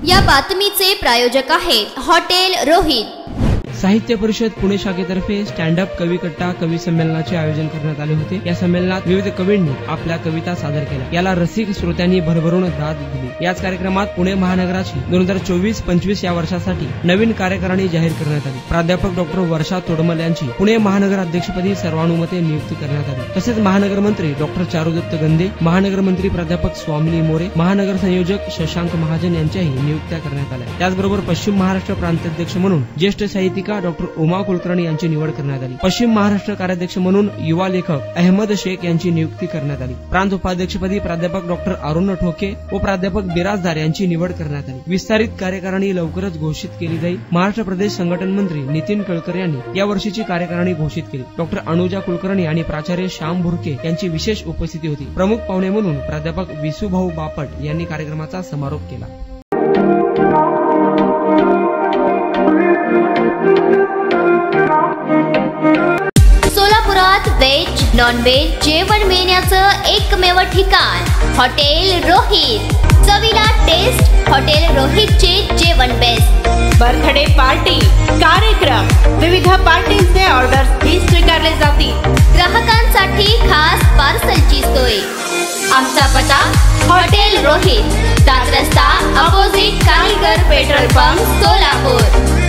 या बातमीचे प्रायोजक आहेत हॉटेल रोहित। साहित्य परिषद पुणे शाखेतर्फे स्टँड अप कवी कट्टा कवी संमेलनाचे आयोजन करण्यात आले होते। या संमेलनात विविध कवींनी आपल्या कविता सादर केल्या। याला रसिक श्रोत्यांनी भरभरून दाद दिली। याच कार्यक्रमात पुणे महानगराची 2024-25 या वर्षासाठी नवीन कार्यकारिणी जाहीर करण्यात आली। प्राध्यापक डॉक्टर वर्षा तोडमल यांची पुणे महानगर अध्यक्षपदी सर्वानुमते नियुक्ती करण्यात आली। तसेच महानगर मंत्री डॉक्टर चारुदत्त गंदे, महानगर मंत्री प्राध्यापक स्वामिनी मोरे, महानगर संयोजक शशांक महाजन यांच्याही नियुक्त्या करण्यात आल्या। त्याचबरोबर पश्चिम महाराष्ट्र प्रांताध्यक्ष म्हणून ज्येष्ठ साहित्यिक डॉक्टर उमा कुलकर्णी यांची निवड करण्यात आली। पश्चिम महाराष्ट्र कार्याध्यक्ष म्हणून युवा लेखक अहमद शेख यांची नियुक्ती करण्यात आली। प्रांत उपाध्यक्षपदी प्राध्यापक डॉक्टर अरुण ठोके व प्राध्यापक बिराजदार यांची निवड करण्यात आली। विस्तारित कार्यकारिणी लवकरच घोषित केली जाईल। महाराष्ट्र प्रदेश संघटन मंत्री नितीन केळकर यांनी या वर्षीची कार्यकारिणी घोषित केली। डॉक्टर अनुजा कुलकर्णी आणि प्राचार्य श्याम भुरके यांची विशेष उपस्थिती होती। प्रमुख पाहुणे म्हणून प्राध्यापक विसुभाऊ बापट यांनी कार्यक्रमाचा समारोप केला। सोलापुरात व्हेज नॉन व्हेज जेवण मिळण्याचं एकमेव ठिकाण हॉटेल रोहित। चवीला टेस्ट हॉटेल रोहितचे जेवण बेस्ट। बर्थडे पार्टी, कार्यक्रम, विविध पार्टींचे ऑर्डर्स ही स्वीकारले जातील। ग्राहकांसाठी खास पार्सलची सोय। आमचा पत्ता हॉटेल रोहित, दात रस्ता opposite Kaligar petrol pump, Solapur.